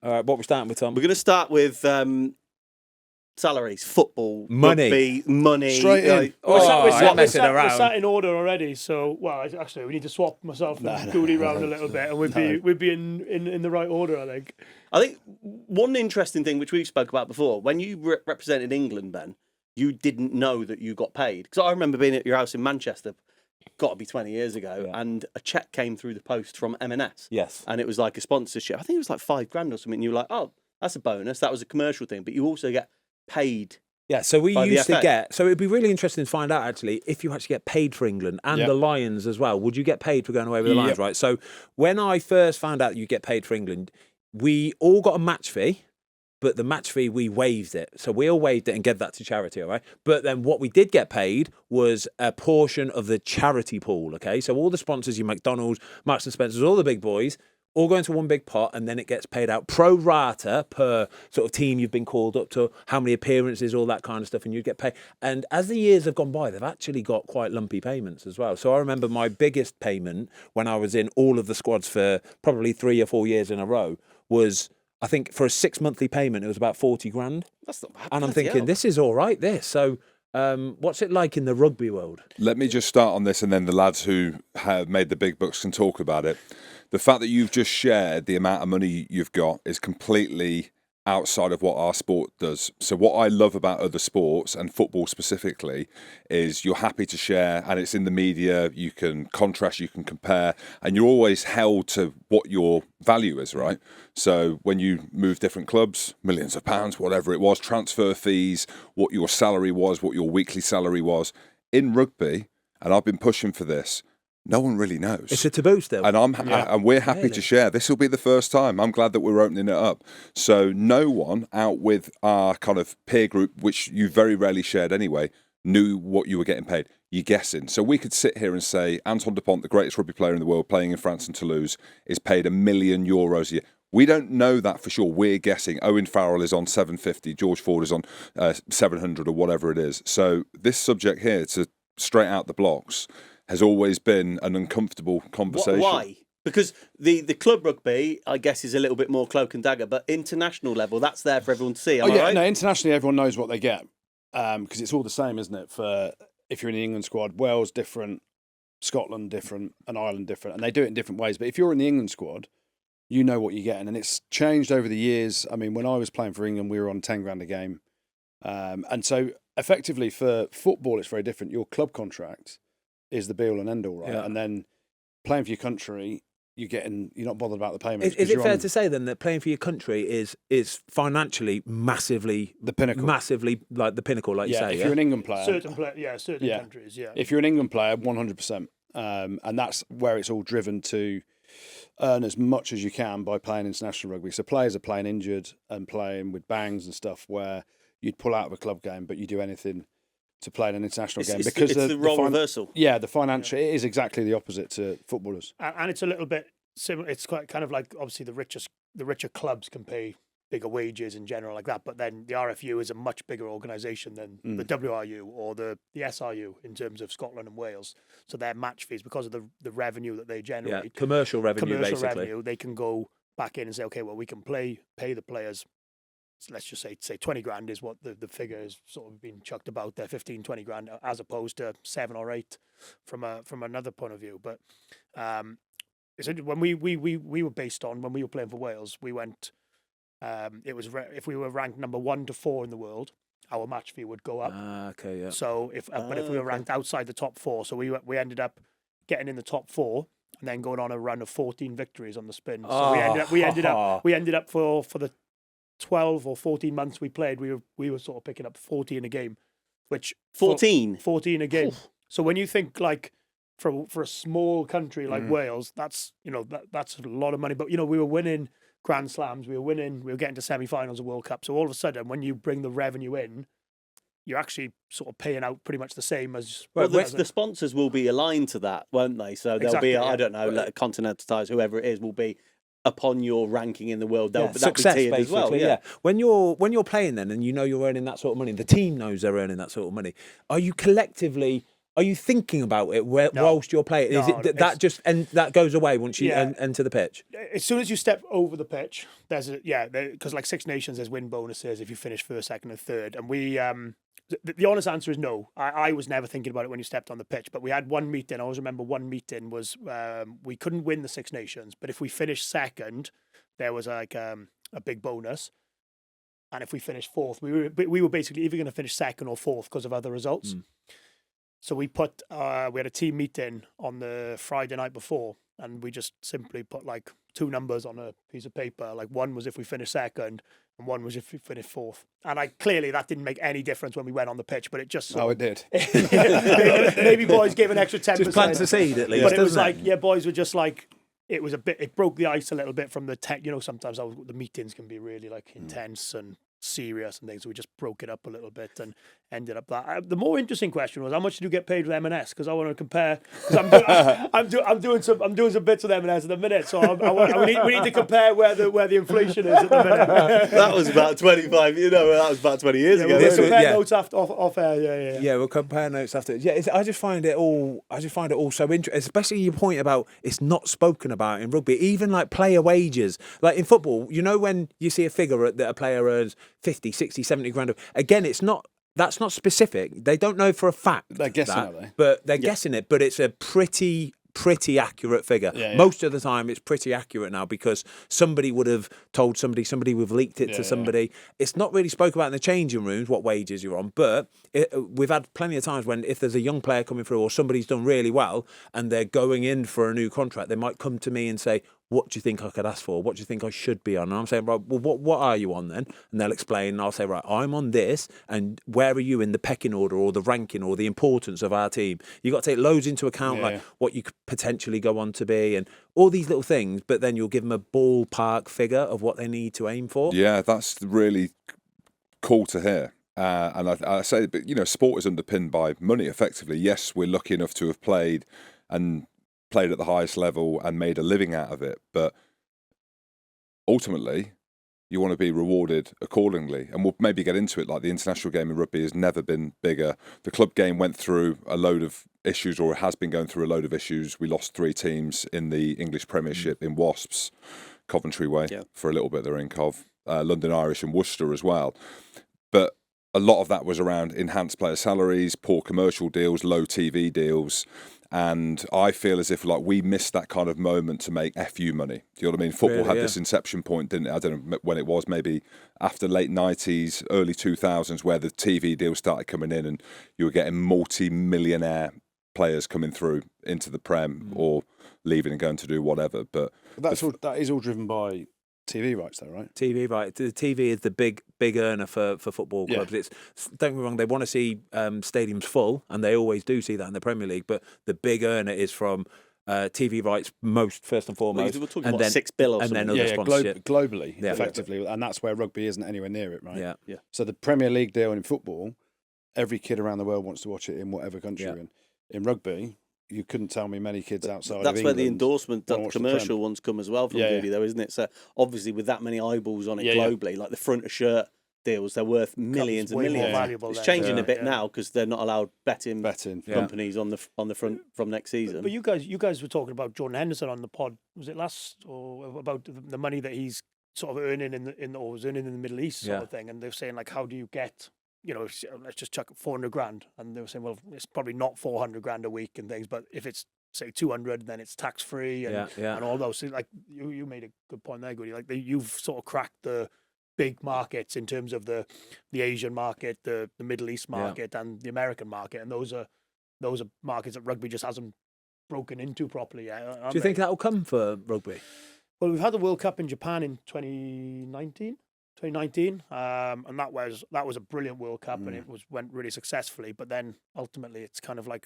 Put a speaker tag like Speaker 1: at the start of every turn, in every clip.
Speaker 1: All right, what we're starting with, Tom?
Speaker 2: We're going to start with salaries, football,
Speaker 1: Money.
Speaker 2: rugby, money.
Speaker 3: Straight in.
Speaker 4: We're
Speaker 1: messing around.
Speaker 4: sat in order already, so actually we need to swap myself and Goody round a little bit, and we'd be in the right order, I think.
Speaker 2: I think one interesting thing which we've spoke about before, when you represented England, Ben, you didn't know that you got paid. Because I remember being at your house in Manchester, got to be 20 years ago, and a cheque came through the post from M&S.
Speaker 1: Yes.
Speaker 2: And it was like a sponsorship. I think it was like $5,000 or something. And you were like, oh, that's a bonus. That was a commercial thing. But you also get paid.
Speaker 1: Yeah, so we used to
Speaker 2: FA.
Speaker 1: get... So it'd be really interesting to find out, actually, if you actually get paid for England and the Lions as well. Would you get paid for going away with the Lions, right? So when I first found out that you get paid for England, we all got a match fee, but the match fee, we waived it. So we all waived it and gave that to charity, all right? But then what we did get paid was a portion of the charity pool, okay? So all the sponsors, your McDonald's, Marks and Spencer's, all the big boys, all go into one big pot, and then it gets paid out pro rata per sort of team you've been called up to, how many appearances, all that kind of stuff, and you get paid. And as the years have gone by, they've actually got quite lumpy payments as well. So I remember my biggest payment when I was in all of the squads for probably 3 or 4 years in a row was, I think, for a 6 monthly payment, it was about 40 grand.
Speaker 2: That's not bad.
Speaker 1: And I'm thinking, this is all right, this. So what's it like in the rugby world?
Speaker 3: Let me just start on this, and then the lads who have made the big bucks can talk about it. The fact that you've just shared the amount of money you've got is completely outside of what our sport does. So what I love about other sports, and football specifically, is you're happy to share, and it's in the media, you can contrast, you can compare, and you're always held to what your value is, right? So when you move different clubs, millions of pounds, whatever it was, transfer fees, what your salary was, what your weekly salary was. In rugby, and I've been pushing for this, no one really knows.
Speaker 1: It's a taboo still.
Speaker 3: And and we're happy to share. This will be the first time. I'm glad that we're opening it up. So no one out with our kind of peer group, which you very rarely shared anyway, knew what you were getting paid. You're guessing. So we could sit here and say Antoine Dupont, the greatest rugby player in the world, playing in France and Toulouse, is paid €1 million a year. We don't know that for sure. We're guessing. Owen Farrell is on 750. George Ford is on 700 or whatever it is. So this subject here, to straight out the blocks, has always been an uncomfortable conversation.
Speaker 2: Why? Because the club rugby, I guess, is a little bit more cloak and dagger, but international level, that's there for everyone to see. Am I right?
Speaker 5: No, internationally, everyone knows what they get because it's all the same, isn't it? For if you're in the England squad, Wales different, Scotland different, and Ireland different, and they do it in different ways. But if you're in the England squad, you know what you're getting, and it's changed over the years. I mean, when I was playing for England, we were on 10 grand a game, and so effectively for football, it's very different. Your club contract is the be all and end all, right?
Speaker 1: Yeah.
Speaker 5: And then playing for your country, you're not bothered about the payments.
Speaker 1: Is it fair to say then that playing for your country is financially massively
Speaker 5: the pinnacle,
Speaker 1: massively like the pinnacle, like you say?
Speaker 5: If you're an England player,
Speaker 4: Certain countries, yeah.
Speaker 5: If you're an England player, 100%, and that's where it's all driven to earn as much as you can by playing international rugby. So players are playing injured and playing with bangs and stuff where you'd pull out of a club game, but you do anything to play in an international game
Speaker 2: because it's the role reversal.
Speaker 5: Yeah, the financial it is exactly the opposite to footballers,
Speaker 4: and it's a little bit similar. It's quite kind of like obviously the richer clubs can pay bigger wages in general like that, but then the RFU is a much bigger organisation than the WRU or the SRU in terms of Scotland and Wales. So their match fees, because of the revenue that they generate,
Speaker 1: commercial revenue,
Speaker 4: they can go back in and say, okay, well, we can pay the players. Let's just say 20 grand is what the figure is sort of being chucked about there, 15, 20 grand, as opposed to 7 or 8 from another point of view. But when we were based on, when we were playing for Wales, we went, it was if we were ranked number 1 to 4 in the world, our match fee would go up.
Speaker 1: Okay, yeah.
Speaker 4: So if we were ranked outside the top 4, so we ended up getting in the top 4 and then going on a run of 14 victories on the spin. So we ended up for the 12 or 14 months we played, we were sort of picking up 40 in a game, which
Speaker 2: 14
Speaker 4: a game. So when you think like for a small country like Wales, that's that's a lot of money. But we were winning Grand Slams, we were getting to semi-finals of World Cup. So all of a sudden, when you bring the revenue in, you're actually sort of paying out pretty much the same as.
Speaker 2: Well, the sponsors will be aligned to that, won't they? So there'll be I don't know, like Continental Tires, whoever it is, will be upon your ranking in the world, that'll
Speaker 1: success
Speaker 2: be tiered as well. Yeah.
Speaker 1: When you're playing then, and you're earning that sort of money, the team knows they're earning that sort of money. Are you collectively are you thinking about it
Speaker 4: No.
Speaker 1: whilst you're playing? Is
Speaker 4: No,
Speaker 1: it that just and that goes away once you
Speaker 4: Yeah.
Speaker 1: enter the pitch?
Speaker 4: As soon as you step over the pitch, there's because like Six Nations, there's win bonuses if you finish first, second, and third. And we, the honest answer is no. I was never thinking about it when you stepped on the pitch. But we had one meeting. I always remember one meeting was we couldn't win the Six Nations, but if we finished second, there was like a big bonus. And if we finished fourth, we were basically either going to finish second or fourth because of other results. So we put we had a team meeting on the Friday night before, and we just simply put like 2 numbers on a piece of paper. Like one was if we finished second, and one was if we finished fourth. And clearly that didn't make any difference when we went on the pitch, but it just
Speaker 5: Oh, it did.
Speaker 4: maybe boys gave an extra 10%.
Speaker 1: Just plants a seed at least.
Speaker 4: But it was
Speaker 1: doesn't
Speaker 4: like boys were just like. It was it broke the ice a little bit from the tech. You know, sometimes the meetings can be really like intense and serious and things. So we just broke it up a little bit and ended up that. The more interesting question was how much do you get paid with M&S? Because I want to compare. I'm doing some bits with M&S at the minute, so we need to compare where the inflation is at the minute.
Speaker 2: That was about 25. That was about 20 years ago.
Speaker 4: We'll compare
Speaker 1: Yeah.
Speaker 4: notes off air.
Speaker 1: Yeah, we'll compare notes after. Yeah, I just find it all so interesting, especially your point about it's not spoken about in rugby. Even like player wages, like in football, when you see a figure that a player earns 50, 60, 70 grand. Again, that's not specific. They don't know for a fact.
Speaker 5: They're guessing, aren't they?
Speaker 1: But they're guessing it. But it's a pretty accurate figure.
Speaker 5: Yeah.
Speaker 1: Most of the time it's pretty accurate now because somebody would have told somebody would have leaked it to somebody. It's not really spoke about in the changing rooms what wages you're on, but we've had plenty of times when if there's a young player coming through or somebody's done really well and they're going in for a new contract, they might come to me and say, what do you think I could ask for? What do you think I should be on? And I'm saying, right, well, what are you on then? And they'll explain, and I'll say, right, I'm on this, and where are you in the pecking order or the ranking or the importance of our team? You've got to take loads into account, like what you could potentially go on to be and all these little things, but then you'll give them a ballpark figure of what they need to aim for.
Speaker 3: Yeah, that's really cool to hear. And I say, but sport is underpinned by money effectively. Yes, we're lucky enough to have played at the highest level and made a living out of it, but ultimately you want to be rewarded accordingly, and we'll maybe get into it. Like the international game in rugby has never been bigger. The club game went through a load of issues, or has been going through a load of issues. We lost 3 teams in the English Premiership in Wasps, Coventry way for a little bit. They're in Cov, London Irish and Worcester as well, but a lot of that was around enhanced player salaries, poor commercial deals, low TV deals. And I feel as if we missed that kind of moment to make FU money. Do you know what I mean? Football had this inception point, didn't it? I don't know when it was, maybe after late 90s, early 2000s, where the TV deals started coming in and you were getting multi-millionaire players coming through into the Prem or leaving and going to do whatever. But
Speaker 5: that is all driven by TV rights, though, right?
Speaker 1: TV, right? The TV is the big earner for football clubs. It's, don't get me wrong, they want to see stadiums full, and they always do see that in the Premier League. But the big earner is from TV rights, first and foremost.
Speaker 2: We're talking about $6 billion or
Speaker 1: and
Speaker 2: something.
Speaker 1: then other sponsorship.
Speaker 5: Globally, effectively, and that's where rugby isn't anywhere near it, right?
Speaker 1: Yeah.
Speaker 5: So the Premier League deal in football, every kid around the world wants to watch it in whatever country you're in. In rugby, you couldn't tell me many kids outside
Speaker 2: That's
Speaker 5: of
Speaker 2: where
Speaker 5: England
Speaker 2: the endorsement, the
Speaker 5: watch
Speaker 2: commercial
Speaker 5: Prem.
Speaker 2: ones come as well from Goody, though, isn't it? So obviously with that many eyeballs on it globally, like the front of shirt deals, they're worth millions and
Speaker 4: way
Speaker 2: millions.
Speaker 4: more valuable
Speaker 2: It's
Speaker 4: then.
Speaker 2: changing a bit now because they're not allowed betting companies on the front from next season.
Speaker 4: But you guys were talking about Jordan Henderson on the pod. Was it last or about the money that he's sort of earning or was earning in the Middle East sort of thing? And they're saying like, how do you get? Let's just chuck 400 grand, and they were saying, well, it's probably not 400 grand a week and things, but if it's say 200, then it's tax free and all those. So like you made a good point there, Goody. Like you've sort of cracked the big markets in terms of the Asian market, the Middle East market, and the American market, and those are markets that rugby just hasn't broken into properly yet.
Speaker 1: Do you think that'll come for rugby?
Speaker 4: Well, we've had the World Cup in Japan in 2019, and that was a brilliant World Cup, and it went really successfully. But then ultimately, it's kind of like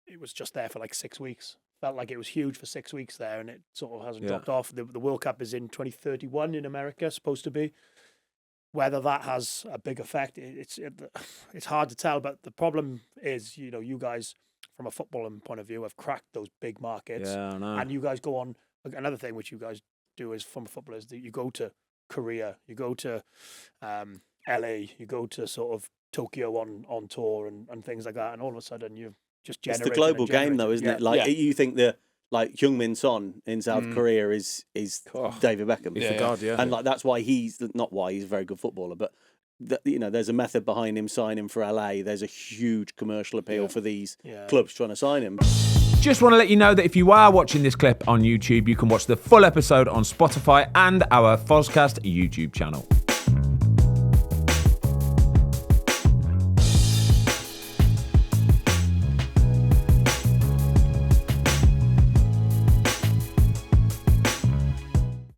Speaker 4: it was just there for like 6 weeks. Felt like it was huge for 6 weeks there, and it sort of hasn't dropped off. The World Cup is in 2031 in America, supposed to be. Whether that has a big effect, it's hard to tell. But the problem is, you guys from a footballing point of view have cracked those big markets, and you guys go on. Another thing which you guys do is from footballers that you go to Korea, you go to LA, you go to sort of Tokyo on tour and things like that, and all of a sudden just
Speaker 2: It's
Speaker 4: generating.
Speaker 2: the global game, though, isn't it? Like you think the like Heung-min Son in South Korea is David Beckham.
Speaker 1: He's the god, yeah.
Speaker 2: And like that's why he's not why he's a very good footballer, but there's a method behind him signing for LA. There's a huge commercial appeal for these clubs trying to sign him.
Speaker 1: Just want to let you know that if you are watching this clip on YouTube, you can watch the full episode on Spotify and our Fozcast YouTube channel.